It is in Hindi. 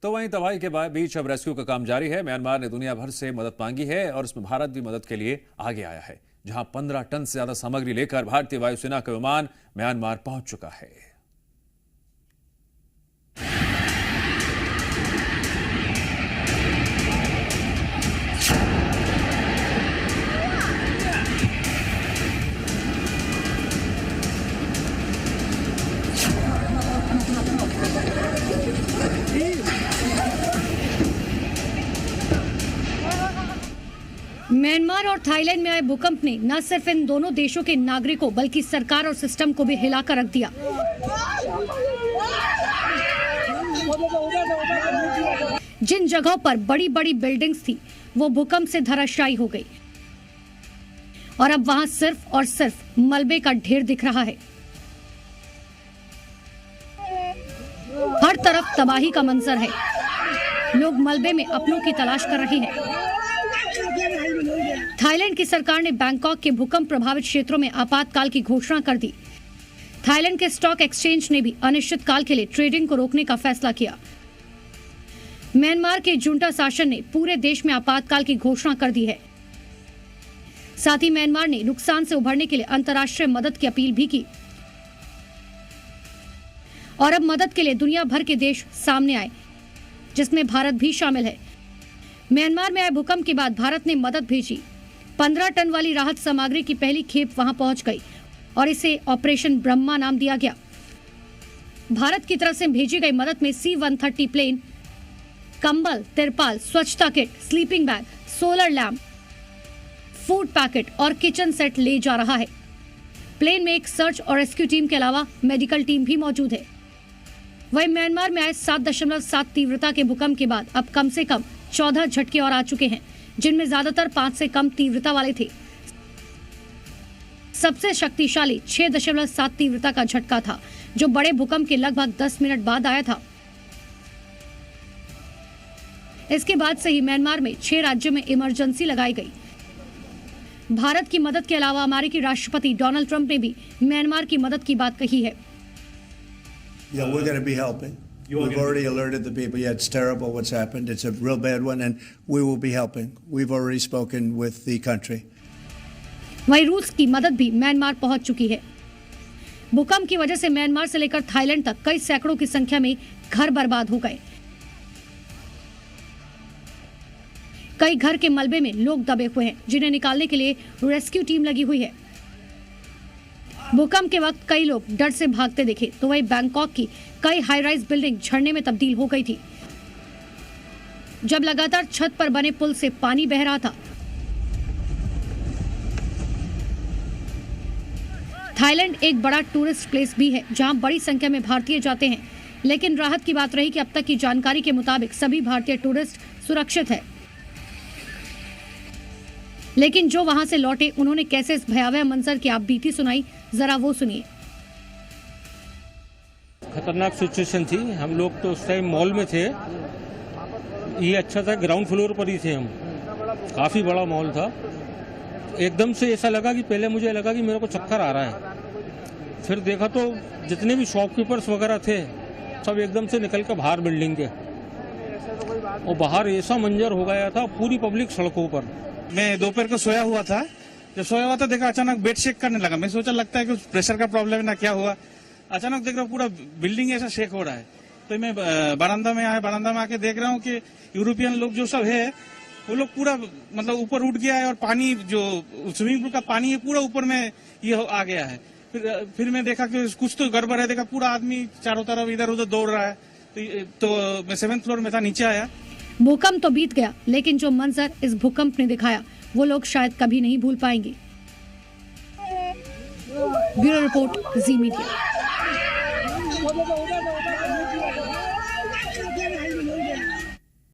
तो वहीं तबाही के बीच अब रेस्क्यू का काम जारी है। म्यांमार ने दुनिया भर से मदद मांगी है और इसमें भारत भी मदद के लिए आगे आया है, जहां 15 टन से ज्यादा सामग्री लेकर भारतीय वायुसेना का विमान म्यांमार पहुंच चुका है। म्यांमार और थाईलैंड में आए भूकंप ने न सिर्फ इन दोनों देशों के नागरिकों बल्कि सरकार और सिस्टम को भी हिलाकर रख दिया। जिन जगहों पर बड़ी बड़ी बिल्डिंग्स थी वो भूकंप से धराशायी हो गई और अब वहां सिर्फ और सिर्फ मलबे का ढेर दिख रहा है। हर तरफ तबाही का मंजर है। लोग मलबे में अपनों की तलाश कर रहे हैं। थाईलैंड की सरकार ने बैंकॉक के भूकंप प्रभावित क्षेत्रों में आपातकाल की घोषणा कर दी। थाईलैंड के स्टॉक एक्सचेंज ने भी अनिश्चितकाल के लिए ट्रेडिंग को रोकने का फैसला किया। म्यांमार के जुंटा शासन ने पूरे देश में आपातकाल की घोषणा कर दी है। साथ ही म्यांमार ने नुकसान से उभरने के लिए अंतर्राष्ट्रीय मदद की अपील भी की और अब मदद के लिए दुनिया भर के देश सामने आए, जिसमें भारत भी शामिल है। म्यांमार में आए भूकंप के बाद भारत ने मदद भेजी। 15 टन वाली राहत सामग्री की पहली खेप वहां पहुंच गई और इसे ऑपरेशन ब्रह्मा नाम दिया गया। भारत की तरफ से भेजी गई मदद में C-130 प्लेन, कंबल, तिरपाल, स्वच्छता kit, sleeping bag, solar lamp, food packet और किचन सेट ले जा रहा है। प्लेन में एक सर्च और रेस्क्यू टीम के अलावा मेडिकल टीम भी मौजूद है। वहीं म्यांमार में आए 7.7 तीव्रता के भूकंप के बाद अब कम से कम 14 झटके और आ चुके हैं, जिनमें ज्यादातर 5 से कम तीव्रता वाले थे। सबसे शक्तिशाली 6.7 तीव्रता का झटका था, जो बड़े भूकंप के लगभग 10 मिनट बाद आया था। इसके बाद से ही म्यांमार में 6 राज्यों में इमरजेंसी लगाई गई। भारत की मदद के अलावा अमेरिकी राष्ट्रपति डोनाल्ड ट्रंप ने भी म्यांमार की मदद की बात कही है। Yeah, we're going to be helping. We've already alerted the people. Yeah, it's terrible what's happened. It's a real bad one, and we will be helping. We've already spoken with the country. वहीं रूस की मदद भी म्यांमार पहुंच चुकी है। भूकंप की वजह से म्यांमार से लेकर थाईलैंड तक कई सैकड़ों की संख्या में घर बर्बाद हो गए। कई घर के मलबे में लोग दबे हुए हैं, जिन्हें निकालने के लिए रेस्क्यू टीम लगी हुई है। भूकंप के वक्त कई लोग डर से भागते दिखे, तो वहीं बैंकॉक की कई हाई राइज बिल्डिंग झरने में तब्दील हो गई थी। जब लगातार छत पर बने पुल से पानी बह रहा था। थाईलैंड एक बड़ा टूरिस्ट प्लेस भी है, जहां बड़ी संख्या में भारतीय जाते हैं, लेकिन राहत की बात रही कि अब तक की जानकारी के मुताबिक सभी भारतीय टूरिस्ट सुरक्षित है। लेकिन जो वहां से लौटे, उन्होंने कैसे इस भयावह मंजर की आपबीती सुनाई, जरा वो सुनिए। खतरनाक सिचुएशन थी। हम लोग तो उस टाइम मॉल में थे। ये अच्छा था, ग्राउंड फ्लोर पर ही थे हम। काफी बड़ा मॉल था। एकदम से ऐसा लगा कि पहले मुझे लगा कि मेरे को चक्कर आ रहा है। फिर देखा तो जितने भी शॉपकीपर्स वगैरह थे सब एकदम से निकल कर बाहर बिल्डिंग के, और बाहर ऐसा मंजर हो गया था, पूरी पब्लिक सड़कों पर। मैं दोपहर को सोया हुआ था। जब सोया हुआ था देखा अचानक बेड शेक करने लगा। मैं सोचा लगता है कि प्रेशर का प्रॉब्लम है ना, क्या हुआ। अचानक देख रहा हूँ पूरा बिल्डिंग ऐसा शेक हो रहा है। तो मैं बरामदा में आया। बरामदा में आके देख रहा हूँ कि यूरोपियन लोग जो सब है वो लोग पूरा मतलब ऊपर उठ गया है, और पानी जो स्विमिंग पूल का पानी है पूरा ऊपर में ये आ गया है। फिर मैं देखा कि कुछ तो गड़बड़ है। देखा पूरा आदमी चारों तरफ इधर उधर दौड़ रहा है। तो मैं 7th फ्लोर में था, नीचे आया। भूकंप तो बीत गया, लेकिन जो मंजर इस भूकंप ने दिखाया वो लोग शायद कभी नहीं भूल पाएंगे। ब्यूरो रिपोर्ट, जी मीडिया।